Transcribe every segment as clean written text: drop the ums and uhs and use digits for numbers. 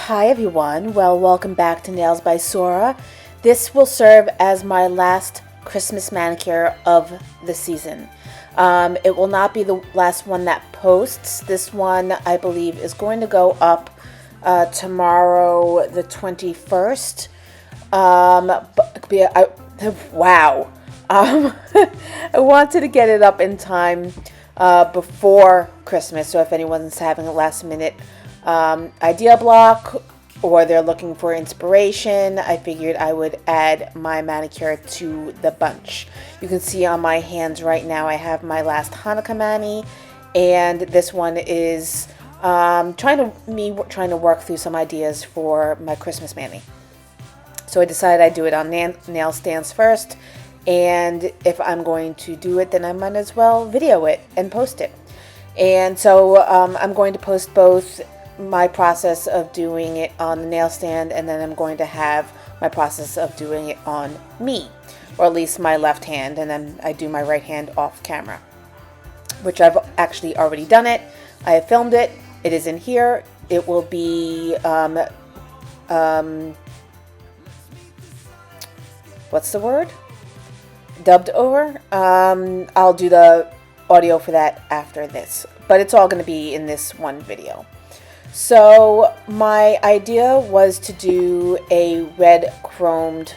Hi everyone, well welcome back to Nails by Sora. This will serve as my last Christmas manicure of the season. It will not be the last one that posts. This one I believe is going to go up tomorrow the 21st. Wow. I wanted to get it up in time before Christmas, so if anyone's having a last minute idea block or they're looking for inspiration, I figured I would add my manicure to the bunch. You can see on my hands right now I have my last Hanukkah mani, and this one is trying to work through some ideas for my Christmas mani. So I decided I'd do it on nail stands first, and if I'm going to do it, then I might as well video it and post it. And so I'm going to post both my process of doing it on the nail stand, and then I'm going to have my process of doing it on me, or at least my left hand, and then I do my right hand off camera, which I've actually already done it. I have filmed it. It is in here. It will be what's the word? Dubbed over. I'll do the audio for that after this, but it's all going to be in this one video. So my idea was to do a red chromed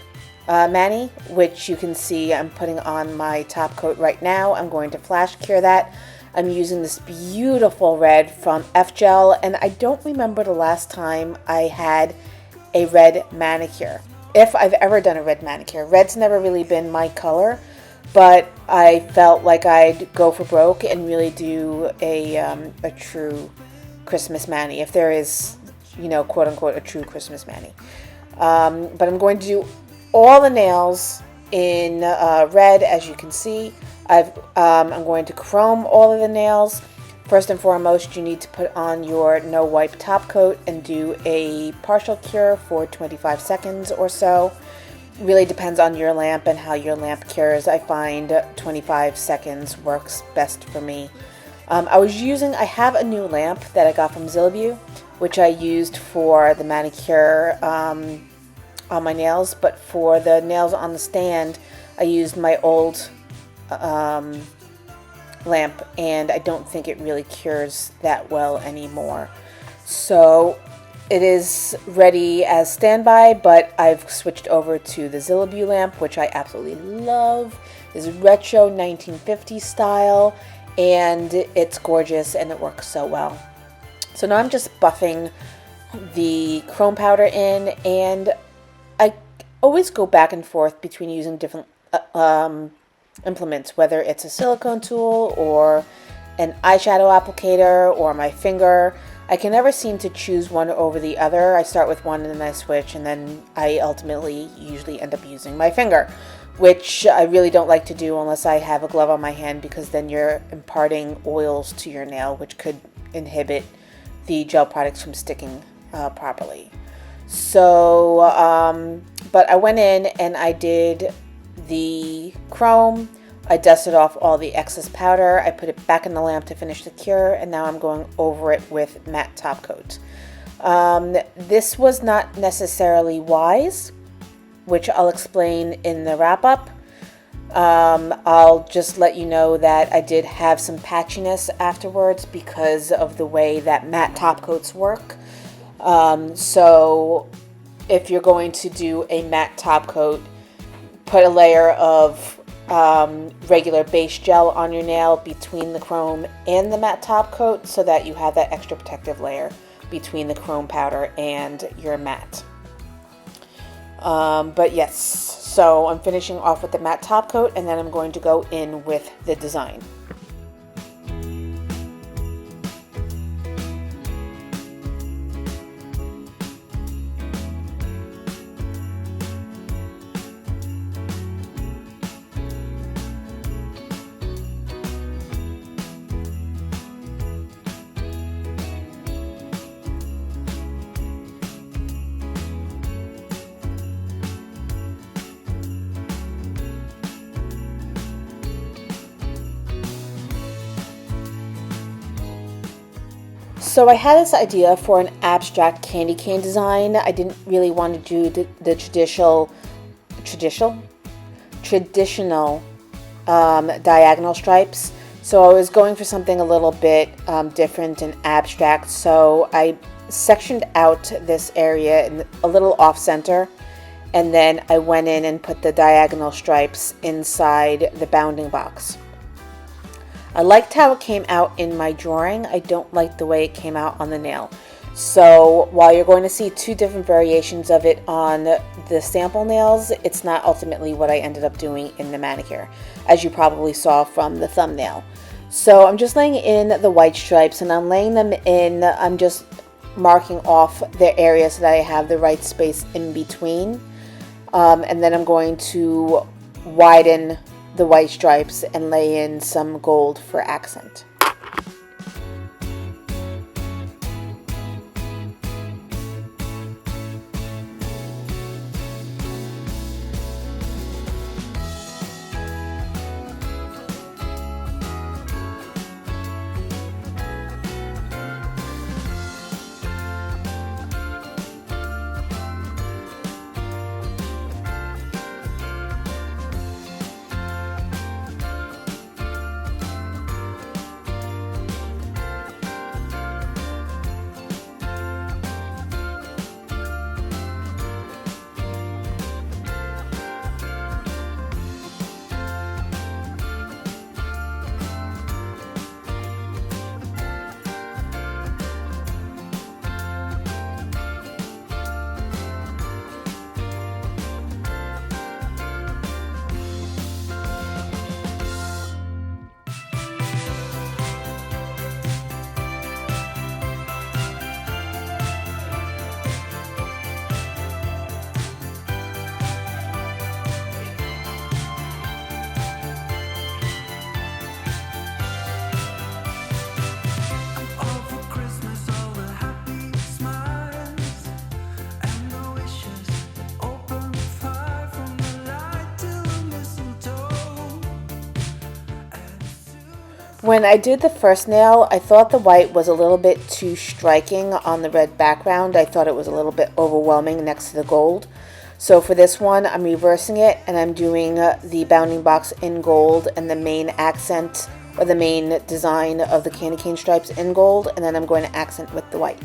mani, which you can see I'm putting on my top coat right now. I'm going to flash cure that. I'm using this beautiful red from DGel, and I don't remember the last time I had a red manicure. If I've ever done a red manicure. Red's never really been my color, but I felt like I'd go for broke and really do a true Christmas mani, if there is, you know, quote unquote, a true Christmas mani. But I'm going to do all the nails in red, as you can see. I'm going to chrome all of the nails. First and foremost, you need to put on your no wipe top coat and do a partial cure for 25 seconds or so. Really depends on your lamp and how your lamp cures. I find 25 seconds works best for me. I have a new lamp that I got from Zillabue, which I used for the manicure on my nails, but for the nails on the stand, I used my old lamp, and I don't think it really cures that well anymore. So it is ready as standby, but I've switched over to the Zillabue lamp, which I absolutely love. It's retro 1950s style, and it's gorgeous and it works so well. So now I'm just buffing the chrome powder in, and I always go back and forth between using different implements, whether it's a silicone tool or an eyeshadow applicator or my finger. I can never seem to choose one over the other. I start with one and then I switch, and then I ultimately usually end up using my finger, which I really don't like to do unless I have a glove on my hand, because then you're imparting oils to your nail, which could inhibit the gel products from sticking properly. So, but I went in and I did the chrome. I dusted off all the excess powder. I put it back in the lamp to finish the cure, and now I'm going over it with matte top coat. This was not necessarily wise, which I'll explain in the wrap-up. I'll just let you know that I did have some patchiness afterwards because of the way that matte top coats work. So if you're going to do a matte top coat, put a layer of regular base gel on your nail between the chrome and the matte top coat, so that you have that extra protective layer between the chrome powder and your matte. But yes, so I'm finishing off with the matte top coat, and then I'm going to go in with the design. So I had this idea for an abstract candy cane design. I didn't really want to do the traditional diagonal stripes. So I was going for something a little bit different and abstract. So I sectioned out this area in a little off center, and then I went in and put the diagonal stripes inside the bounding box. I liked how it came out in my drawing. I don't like the way it came out on the nail. So while you're going to see two different variations of it on the sample nails, it's not ultimately what I ended up doing in the manicure, as you probably saw from the thumbnail. So I'm just laying in the white stripes, and I'm laying them in, I'm just marking off the areas that I have the right space in between. And then I'm going to widen the white stripes and lay in some gold for accent. When I did the first nail, I thought the white was a little bit too striking on the red background. I thought it was a little bit overwhelming next to the gold. So for this one, I'm reversing it, and I'm doing the bounding box in gold and the main accent or the main design of the candy cane stripes in gold, and then I'm going to accent with the white.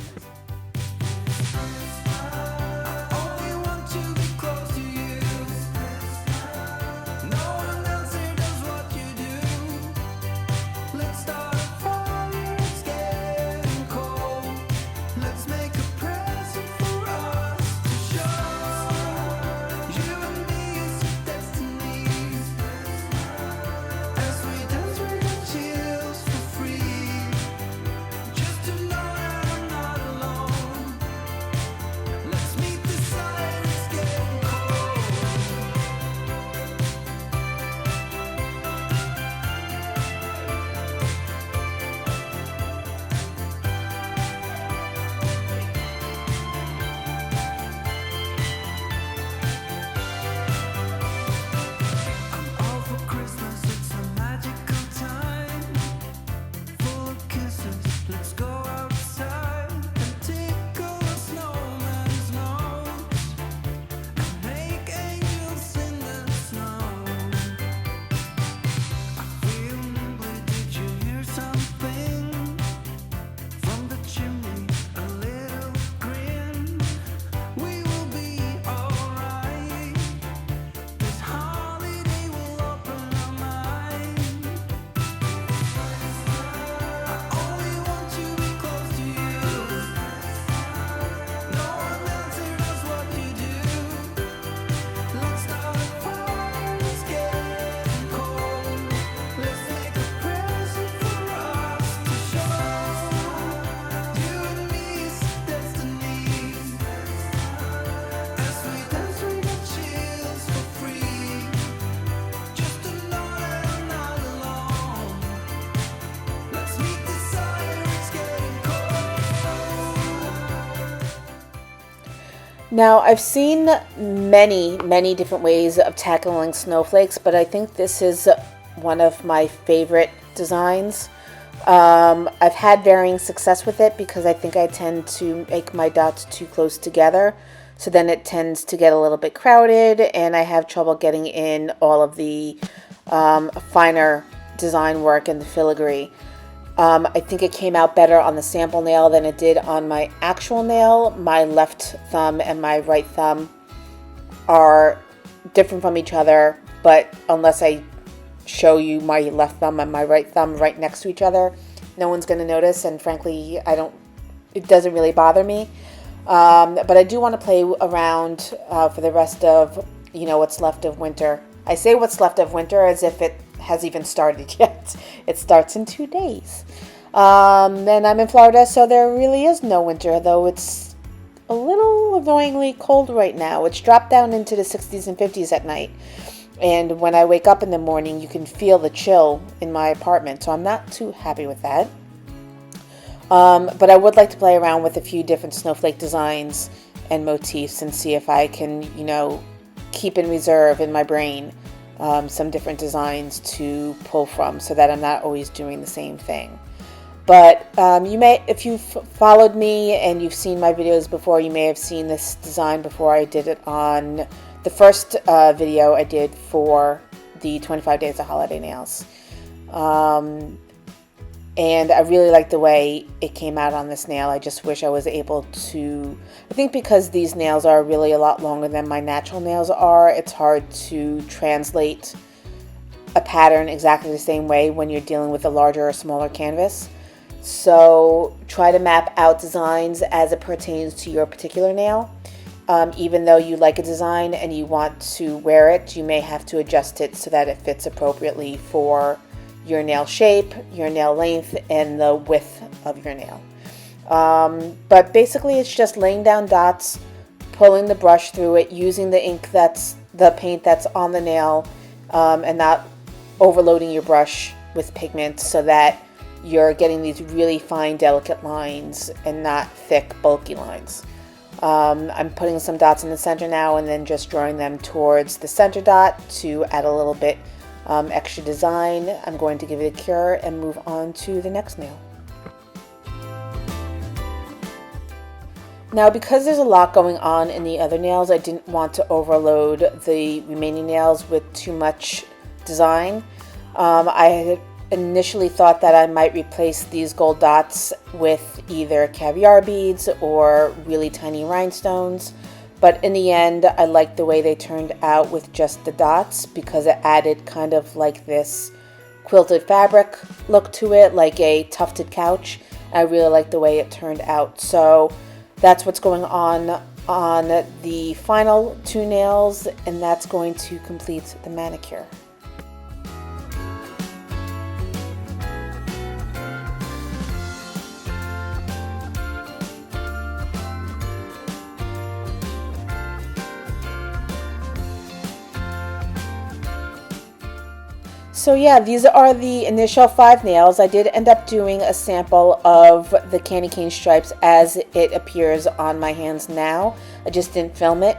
Now, I've seen many different ways of tackling snowflakes, but I think this is one of my favorite designs. I've had varying success with it because I think I tend to make my dots too close together. So then it tends to get a little bit crowded, and I have trouble getting in all of the finer design work and the filigree. I think it came out better on the sample nail than it did on my actual nail. My left thumb and my right thumb are different from each other, but unless I show you my left thumb and my right thumb right next to each other, no one's going to notice, and frankly, it doesn't really bother me. But I do want to play around for the rest of, what's left of winter. I say what's left of winter as if it has even started yet. It starts in 2 days. And I'm in Florida, so there really is no winter, though it's a little annoyingly cold right now. It's dropped down into the 60s and 50s at night. And when I wake up in the morning, you can feel the chill in my apartment, so I'm not too happy with that. But I would like to play around with a few different snowflake designs and motifs and see if I can, keep in reserve in my brain some different designs to pull from so that I'm not always doing the same thing. But you may, if you've followed me and you've seen my videos before, you may have seen this design before. I did it on the first video I did for the 25 Days of Holiday Nails. And I really like the way it came out on this nail. I just wish I was able to, I think because these nails are really a lot longer than my natural nails are, it's hard to translate a pattern exactly the same way when you're dealing with a larger or smaller canvas. So try to map out designs as it pertains to your particular nail. Even though you like a design and you want to wear it, you may have to adjust it so that it fits appropriately for your nail shape, your nail length, and the width of your nail. But basically it's just laying down dots, pulling the brush through it, using the ink the paint that's on the nail, and not overloading your brush with pigment so that you're getting these really fine, delicate lines and not thick, bulky lines. I'm putting some dots in the center now and then just drawing them towards the center dot to add a little bit extra design. I'm going to give it a cure and move on to the next nail. Now, because there's a lot going on in the other nails, I didn't want to overload the remaining nails with too much design. I had initially thought that I might replace these gold dots with either caviar beads or really tiny rhinestones. But in the end, I liked the way they turned out with just the dots because it added kind of like this quilted fabric look to it, like a tufted couch. I really liked the way it turned out. So that's what's going on the final 2 nails, and that's going to complete the manicure. So yeah, these are the initial 5 nails. I did end up doing a sample of the Candycane stripes as it appears on my hands now. I just didn't film it.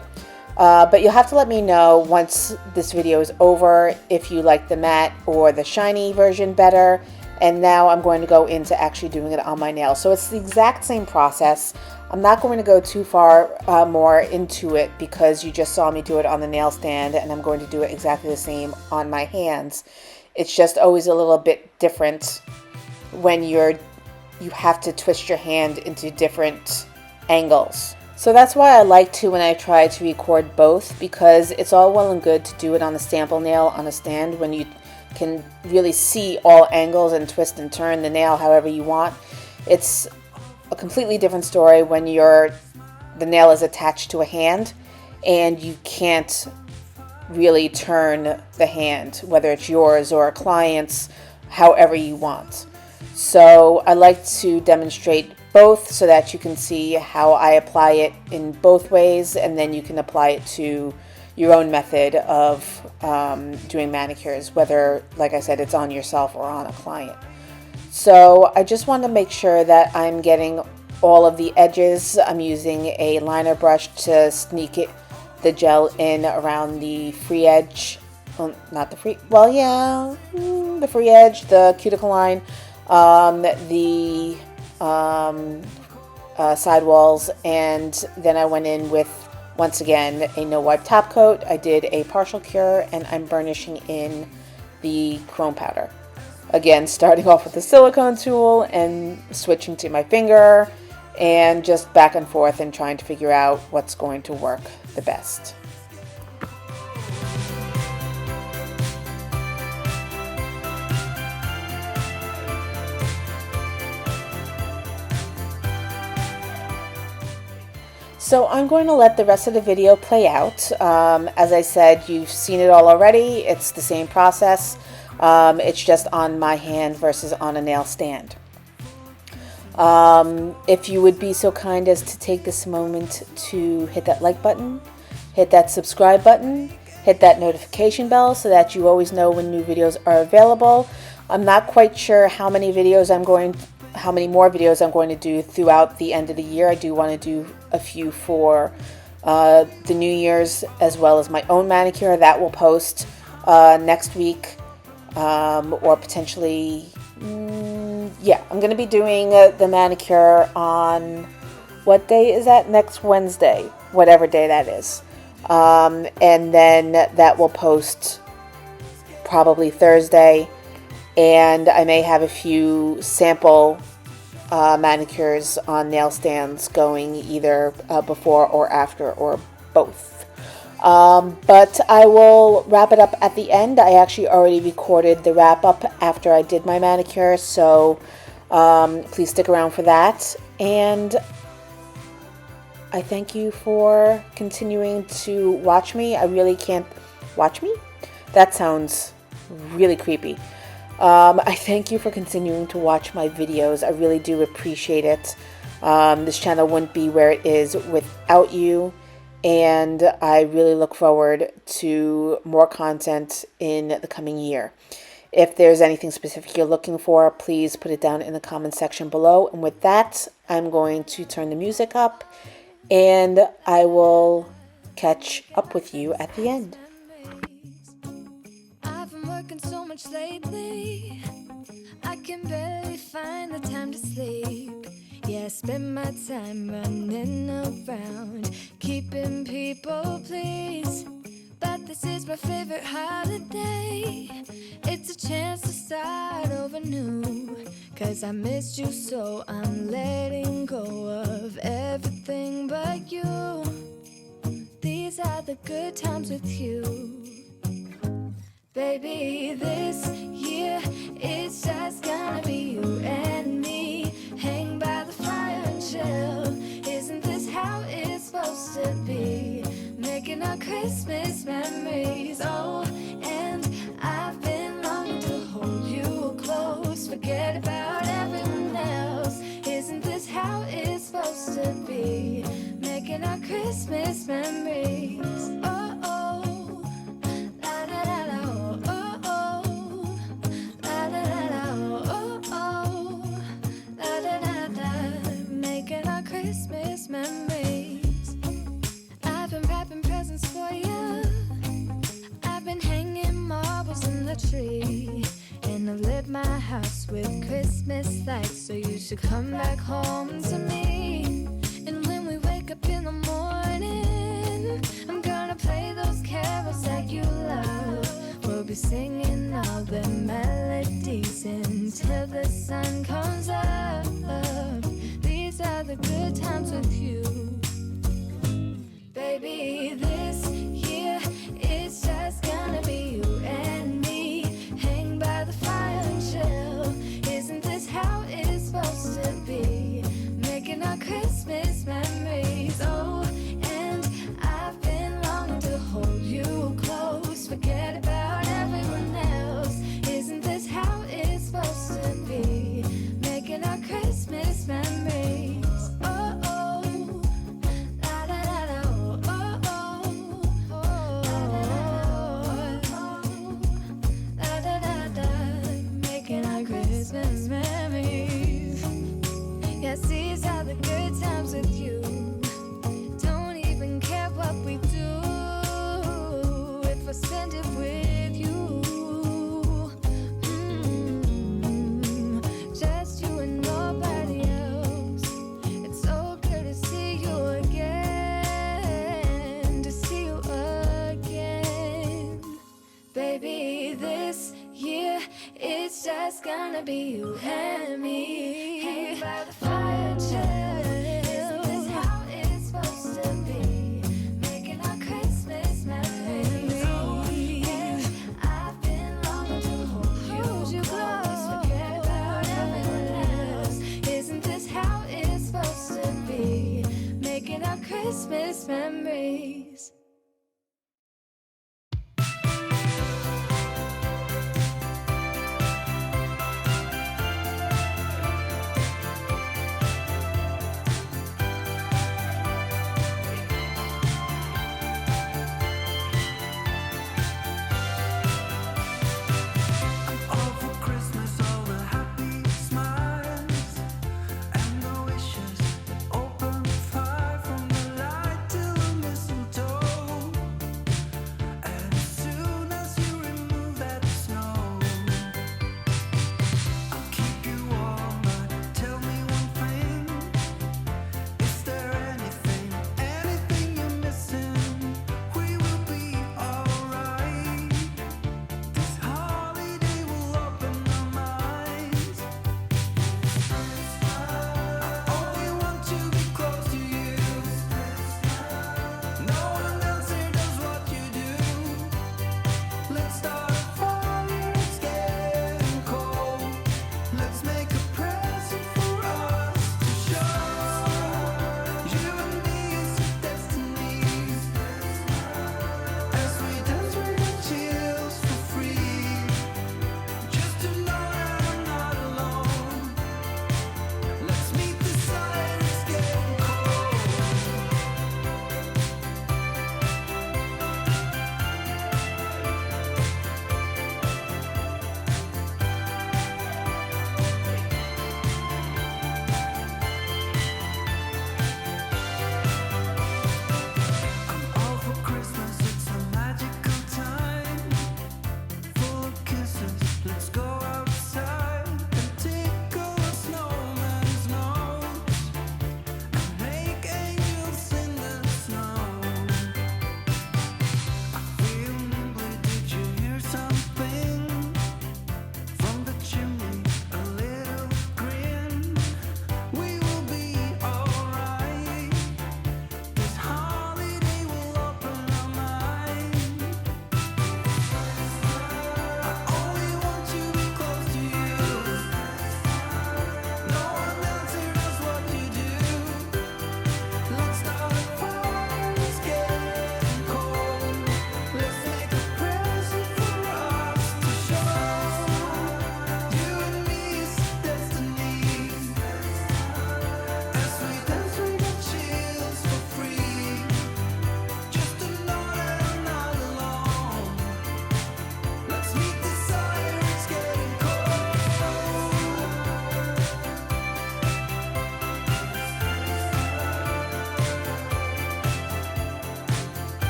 But you'll have to let me know once this video is over if you like the matte or the shiny version better. And now I'm going to go into actually doing it on my nails. So it's the exact same process. I'm not going to go too far more into it because you just saw me do it on the nail stand, and I'm going to do it exactly the same on my hands. It's just always a little bit different when you have to twist your hand into different angles. So that's why I like to, when I try to record both, because it's all well and good to do it on a sample nail on a stand when you can really see all angles and twist and turn the nail however you want. It's a completely different story when the nail is attached to a hand and you can't really turn the hand, whether it's yours or a client's, however you want. So I like to demonstrate both so that you can see how I apply it in both ways, and then you can apply it to your own method of doing manicures, whether, like I said, it's on yourself or on a client. So I just want to make sure that I'm getting all of the edges. I'm using a liner brush to sneak the gel in around the free edge, the free edge, the cuticle line the sidewalls, and then I went in with, once again, a no wipe top coat. I did a partial cure, and I'm burnishing in the chrome powder. Again, starting off with the silicone tool and switching to my finger, and just back and forth and trying to figure out what's going to work the best. So I'm going to let the rest of the video play out. As I said, you've seen it all already. It's the same process. It's just on my hand versus on a nail stand. If you would be so kind as to take this moment to hit that like button, hit that subscribe button, hit that notification bell so that you always know when new videos are available. I'm not quite sure how many more videos I'm going to do throughout the end of the year. I do want to do a few for the New Year's, as well as my own manicure that will post next week, or potentially, yeah, I'm going to be doing the manicure on, what day is that? Next Wednesday, whatever day that is. And then that will post probably Thursday, and I may have a few sample manicures on nail stands going either before or after, or both. But I will wrap it up at the end. I actually already recorded the wrap up after I did my manicure, so please stick around for that. And I thank you for continuing to watch me. I really can't watch me? That sounds really creepy. I thank you for continuing to watch my videos. I really do appreciate it. This channel wouldn't be where it is without you, and I really look forward to more content in the coming year. If there's anything specific you're looking for, please put it down in the comment section below. And with that, I'm going to turn the music up, and I will catch up with you at the end. Working so much lately, I can barely find the time to sleep. Yeah, I spend my time running around, keeping people pleased. But this is my favorite holiday. It's a chance to start over new, 'cause I missed you, so I'm letting go of everything but you. These are the good times with you. Baby, this year it's just gonna be you and me. Hang by the fire and chill. Isn't this how it's supposed to be? Making our Christmas memories. Oh, and I've been longing to hold you close. Forget about everyone else. Isn't this how it's supposed to be? Making our Christmas memories. Oh, oh. Christmas memories. I've been wrapping presents for you. I've been hanging marbles in the tree, and I've lit my house with Christmas lights, so you should come back home to me. And when we wake up in the morning, I'm gonna play those carols that you love. We'll be singing all the melodies until the sun comes up. These are the good times with you. Baby, this year it's just gonna be you and me. Hang by the fire and chill. Isn't this how it's supposed to be? Making our Christmas memories. Oh, and I've been longing to hold you close. Forget about everyone else. Isn't this how it's supposed to be? Making our Christmas it's gonna be you and me. Hanging by the fire chill. Isn't this how it's supposed to be? Making our Christmas memories. Oh, yeah. I've been longing to hold you close. Forget about everyone else. Isn't this how it's supposed to be? Making our Christmas memories.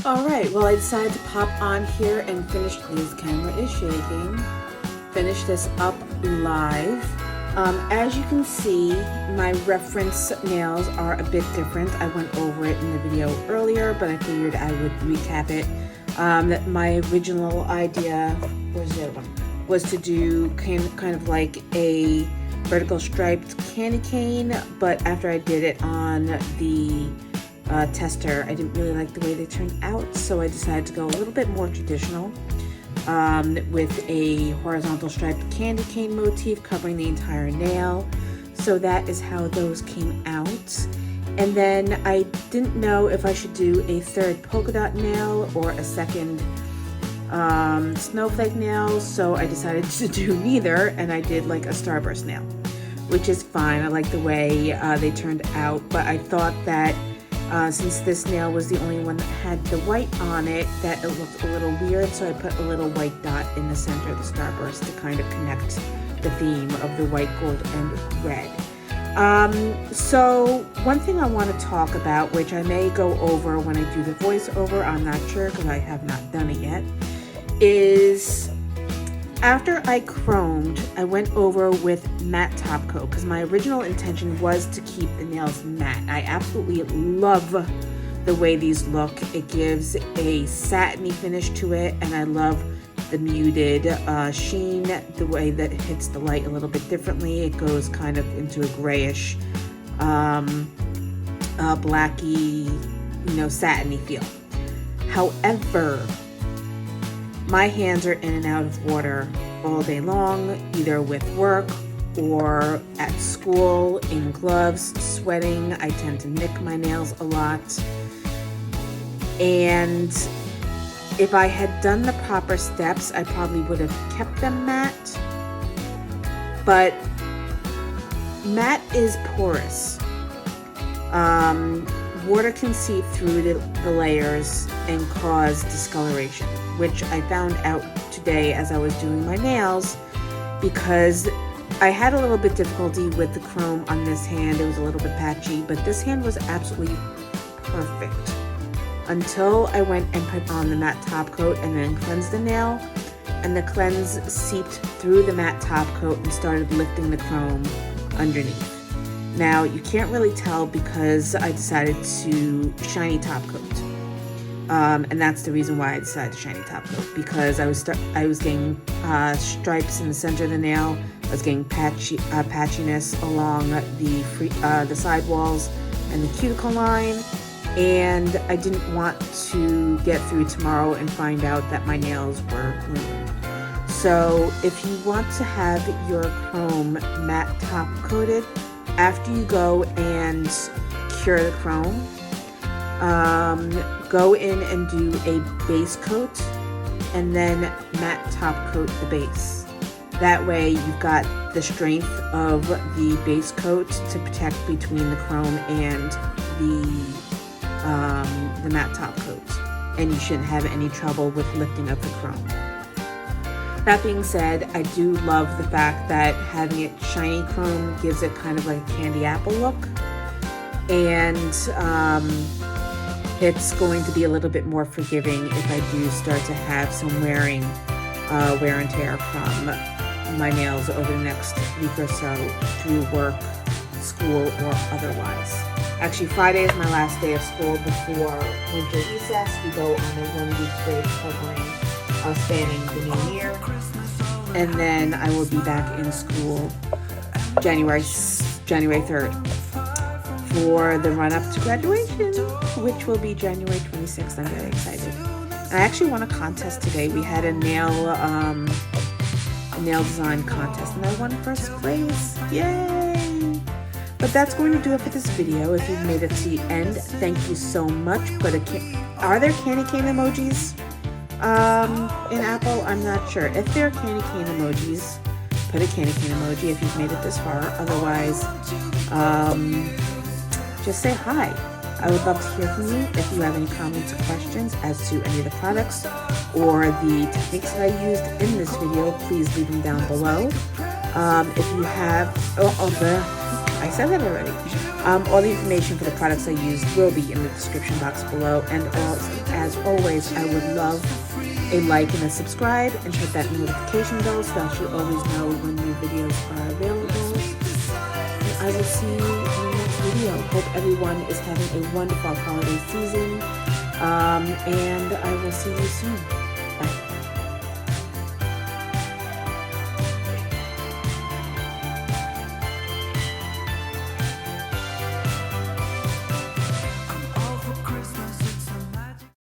All right, well, I decided to pop on here and finish this. Camera is shaking. Finish this up live. As you can see, my reference nails are a bit different. I went over it in the video earlier, but I figured I would recap it. My original idea was to do kind of like a vertical striped candy cane, but after I did it on the tester, I didn't really like the way they turned out, so I decided to go a little bit more traditional with a horizontal striped candy cane motif covering the entire nail. So that is how those came out. And then I didn't know if I should do a third polka dot nail or a second snowflake nail, so I decided to do neither, and I did like a starburst nail, which is fine. I like the way they turned out, but I thought that since this nail was the only one that had the white on it, that it looked a little weird, so I put a little white dot in the center of the starburst to kind of connect the theme of the white, gold, and red. So one thing I want to talk about, which I may go over when I do the voiceover, I'm not sure because I have not done it yet, is After I chromed, I went over with matte top coat because my original intention was to keep the nails matte. I absolutely love the way these look. It gives a satiny finish to it, and I love the muted sheen, the way that it hits the light a little bit differently. It goes kind of into a grayish, blacky, satiny feel. However, my hands are in and out of water all day long, either with work or at school, in gloves, sweating. I tend to nick my nails a lot. And if I had done the proper steps, I probably would have kept them matte. But matte is porous. Water can seep through the layers and cause discoloration, which I found out today as I was doing my nails, because I had a little bit difficulty with the chrome on this hand. It was a little bit patchy, but this hand was absolutely perfect until I went and put on the matte top coat and then cleansed the nail, and the cleanse seeped through the matte top coat and started lifting the chrome underneath. Now, you can't really tell because I decided to shiny top coat. And that's the reason why I decided to shiny top coat, because I was getting stripes in the center of the nail. I was getting patchiness along the side walls and the cuticle line, and I didn't want to get through tomorrow and find out that my nails were ruined. So if you want to have your chrome matte top coated, after you go and cure the chrome, go in and do a base coat and then matte top coat the base. That way you've got the strength of the base coat to protect between the chrome and the matte top coat, and you shouldn't have any trouble with lifting up the chrome. That being said, I do love the fact that having it shiny chrome gives it kind of like a candy apple look, and it's going to be a little bit more forgiving if I do start to have some wear and tear from my nails over the next week or so through work, school, or otherwise. Actually, Friday is my last day of school before winter recess. We go on a 1-week break covering spanning the new year, and then I will be back in school January 3rd for the run-up to graduation, which will be January 26th. I'm very excited. I actually won a contest today. We had a nail design contest, and I won first place. Yay! But that's going to do it for this video. If you've made it to the end, thank you so much. Are there candy cane emojis in Apple? I'm not sure. If there are candy cane emojis, put a candy cane emoji if you've made it this far. Otherwise, just say hi. I would love to hear from you. If you have any comments or questions as to any of the products or the techniques that I used in this video, please leave them down below. If you have, I said that already. All the information for the products I used will be in the description box below. And as always, I would love a like and a subscribe, and hit that notification bell so that you always know when new videos are available. And I will see you in the next video. Hope everyone is having a wonderful holiday season, and I will see you soon.